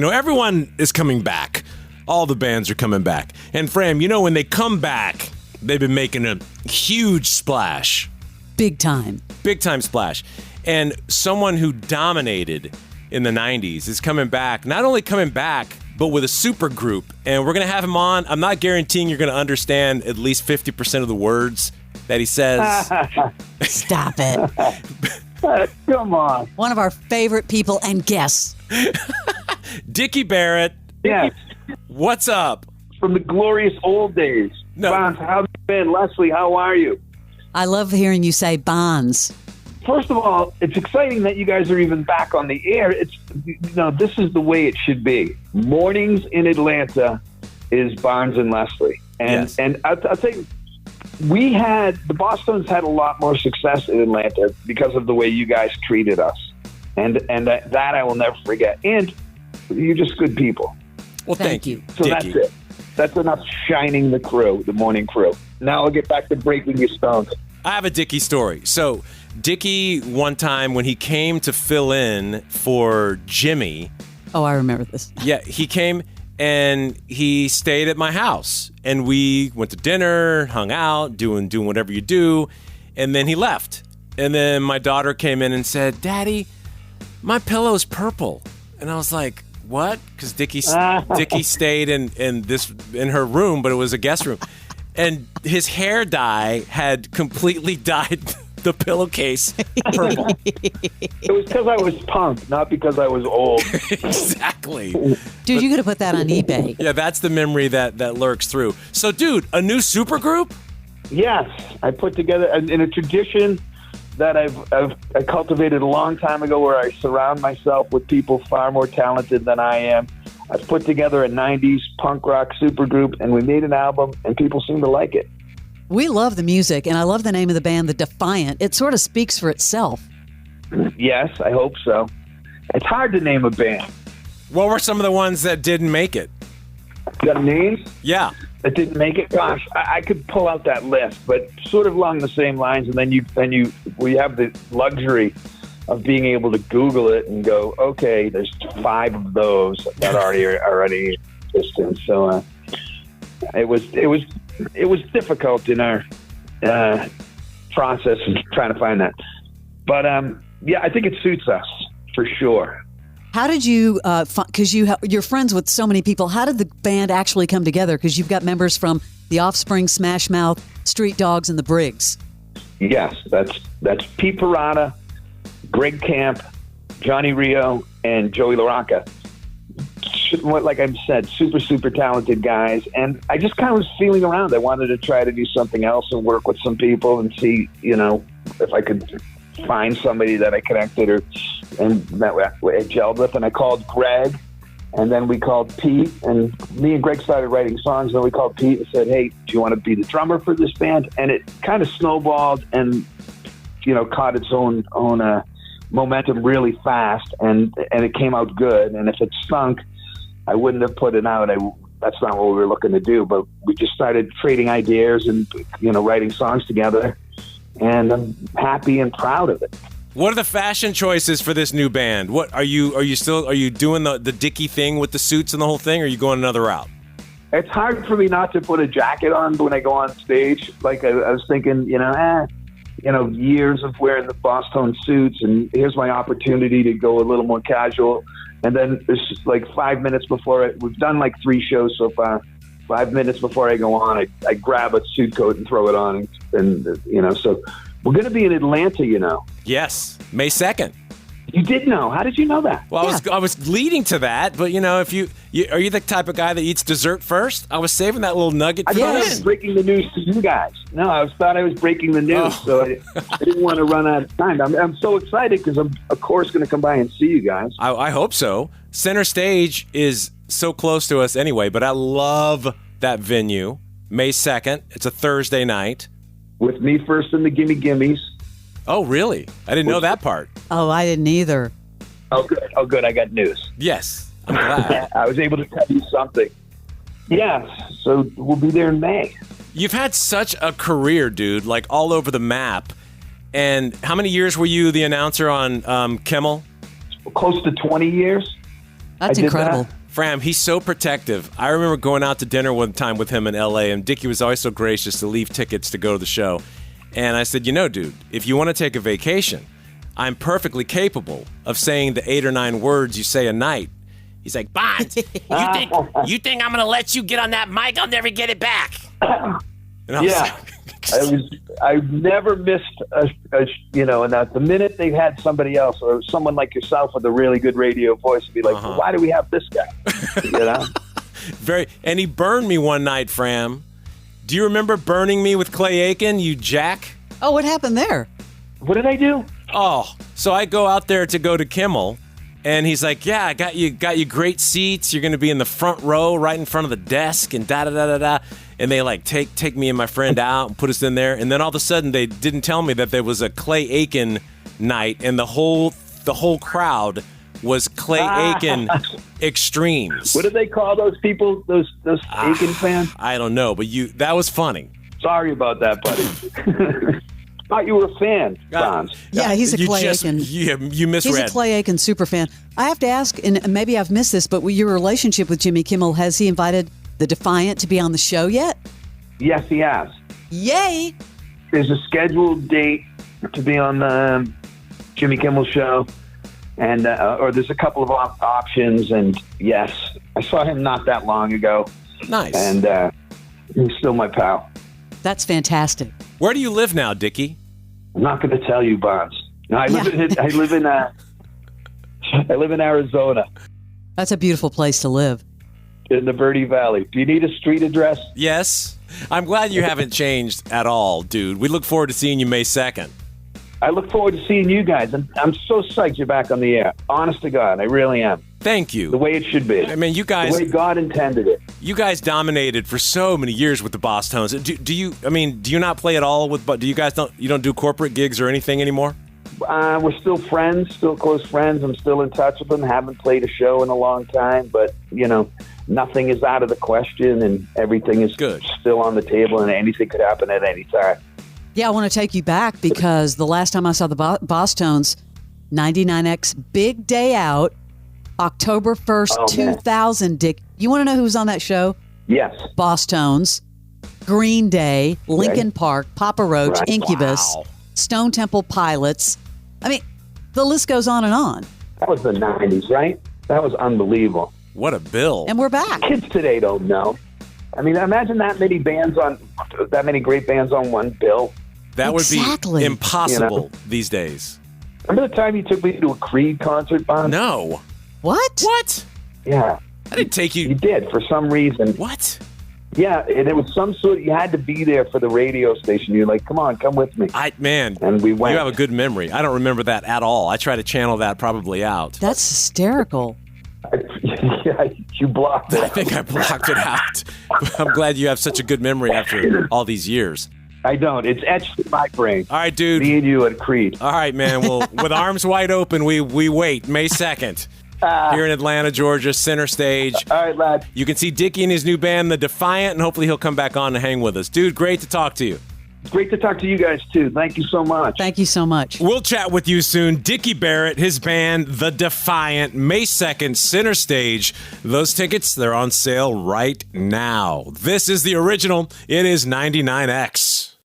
everyone is coming back. All the bands are coming back. And Fram, when they come back, they've been making a huge splash. Big time. Big time splash. And someone who dominated in the 90s is coming back. Not only coming back, but with a supergroup. And we're going to have him on. I'm not guaranteeing you're going to understand at least 50% of the words that he says. Stop it. Come on. One of our favorite people and guests. Dicky Barrett. Yes. What's up? From the glorious old days. No. Bonds, how have you been? Leslie, how are you? I love hearing you say Bonds. First of all, it's exciting that you guys are even back on the air. This is the way it should be. Mornings in Atlanta is Bonds and Leslie. And I'll tell you, the BossTones had a lot more success in Atlanta because of the way you guys treated us. And that I will never forget. And you're just good people. Well, thank you. So Dicky. That's it. That's enough shining the crew, the morning crew. Now I'll get back to breaking your stones. I have a Dicky story. So Dicky, one time when he came to fill in for Jimmy. Oh, I remember this. Yeah, he came and he stayed at my house. And we went to dinner, hung out, doing whatever you do. And then he left. And then my daughter came in and said, "Daddy, my pillow's purple." And I was like, "What?" Because Dicky stayed in her room, but it was a guest room, and his hair dye had completely dyed the pillowcase purple. It was because I was punk, not because I was old. Exactly, dude. You could have put that on eBay. Yeah, that's the memory that lurks through. So, dude, a new supergroup? Yes, I put together in a tradition that I cultivated a long time ago, where I surround myself with people far more talented than I am. I've put together a 90s punk rock supergroup, and we made an album, and people seem to like it. We love the music, and I love the name of the band, The Defiant. It sort of speaks for itself. Yes, I hope so. It's hard to name a band. What were some of the ones that didn't make it? Got names? Yeah. That didn't make it. Gosh, I could pull out that list, but sort of along the same lines. And then we have the luxury of being able to Google it and go, okay, there's 5 of those that already exist. So it was difficult in our process of trying to find that. But yeah, I think it suits us for sure. How did you, because you're friends with so many people, how did the band actually come together? Because you've got members from the Offspring, Smash Mouth, Street Dogs, and The Briggs. Yes, that's Pete Parada, Greg Camp, Johnny Rio, and Joey LaRocca. Like I said, super, super talented guys. And I just kind of was feeling around. I wanted to try to do something else and work with some people and see, if I could find somebody that I connected and that I gelled with. And I called Greg, and then we called Pete, and me and Greg started writing songs. And then we called Pete and said, "Hey, do you want to be the drummer for this band?" And it kind of snowballed and caught its own momentum really fast, and it came out good. And if it stunk, I wouldn't have put it out. That's not what we were looking to do. But we just started trading ideas and writing songs together. And I'm happy and proud of it. What are the fashion choices for this new band? What are you doing the Dicky thing with the suits and the whole thing, or are you going another route? It's hard for me not to put a jacket on when I go on stage. Like I was thinking, years of wearing the BossTones suits, and here's my opportunity to go a little more casual. And then there's like 5 minutes before we've done like 3 shows so far. 5 minutes before I go on, I grab a suit coat and throw it on, and so we're going to be in Atlanta, Yes, May 2nd. You did know. How did you know that? Well, I was leading to that, but if you are you the type of guy that eats dessert first? I was saving that little nugget. I thought I was breaking the news to you guys. No, I thought I was breaking the news, so I didn't want to run out of time. I'm so excited because I'm, of course, going to come by and see you guys. I hope so. Center Stage is so close to us anyway, but I love that venue. May 2nd. It's a Thursday night. With me first in the Gimme Gimmes. Oh, really? I didn't know that part. Oh, I didn't either. Oh, good. I got news. Yes, I'm glad. I was able to tell you something. Yes, so we'll be there in May. You've had such a career, dude, like all over the map. And how many years were you the announcer on Kimmel? Close to 20 years. That's I did incredible. that. Fram, he's so protective. I remember going out to dinner one time with him in L.A., and Dicky was always so gracious to leave tickets to go to the show. And I said, dude, if you want to take a vacation, I'm perfectly capable of saying the 8 or 9 words you say a night. He's like, Bonds, you think I'm going to let you get on that mic? I'll never get it back. And I was I've never missed and that the minute they've had somebody else or someone like yourself with a really good radio voice would be like, well, why do we have this guy? And he burned me one night, Fram. Do you remember burning me with Clay Aiken, you jack? Oh, what happened there? What did I do? Oh, so I go out there to go to Kimmel, and he's like, yeah, I got you great seats. You're going to be in the front row right in front of the desk and da-da-da-da-da. And they like take me and my friend out and put us in there. And then all of a sudden they didn't tell me that there was a Clay Aiken night, and the whole crowd was Clay Aiken extremes. What do they call those people? Those Aiken fans? I don't know, but that was funny. Sorry about that, buddy. Thought you were a fan, Bonds. Yeah, he's a Clay Aiken. Yeah, you misread. He's a Clay Aiken super fan. I have to ask, and maybe I've missed this, but your relationship with Jimmy Kimmel, has he invited the Defiant to be on the show yet? Yes, he has. Yay! There's a scheduled date to be on the Jimmy Kimmel show, and or there's a couple of options. And yes, I saw him not that long ago. Nice. And he's still my pal. That's fantastic. Where do you live now, Dicky? I'm not going to tell you, Bonds. No, I live in Arizona. That's a beautiful place to live. In the Verde Valley. Do you need a street address? Yes. I'm glad you haven't changed at all, dude. We look forward to seeing you May 2nd. I look forward to seeing you guys. And I'm so psyched you're back on the air. Honest to God, I really am. Thank you. The way it should be. I mean, you guys... The way God intended it. You guys dominated for so many years with the BossTones. Do you not play at all with... Do you guys don't do corporate gigs or anything anymore? We're still friends, still close friends. I'm still in touch with them. Haven't played a show in a long time, but, nothing is out of the question, and everything is good. Still on the table, and anything could happen at any time. Yeah, I want to take you back because the last time I saw the BossTones, 99X Big Day Out, October 1st, 2000, Dick. You want to know who was on that show? Yes. BossTones, Green Day, Linkin Park, Papa Roach, Incubus, Stone Temple Pilots. I mean, the list goes on and on. That was the 90s, right? That was unbelievable. What a bill. And we're back. Kids today don't know. I mean, imagine that many great bands on one bill. That would be impossible these days. Remember the time you took me to a Creed concert, Bond? No. What? Yeah. I didn't take you. You did, for some reason. What? Yeah, and it was some sort. You had to be there for the radio station. You're like, come on, come with me. And we went. You have a good memory. I don't remember that at all. I try to channel that probably out. That's hysterical. You blocked it. I think I blocked it out. I'm glad you have such a good memory after all these years. I don't. It's etched in my brain. All right, dude. Me and you at Creed. All right, man. Well, with arms wide open, we wait May 2nd. Here in Atlanta, Georgia, center stage. All right, lad. You can see Dicky and his new band, The Defiant, and hopefully he'll come back on and hang with us. Dude, great to talk to you. Great to talk to you guys, too. Thank you so much. Thank you so much. We'll chat with you soon. Dicky Barrett, his band, The Defiant, May 2nd, center stage. Those tickets, they're on sale right now. This is the original. It is 99X.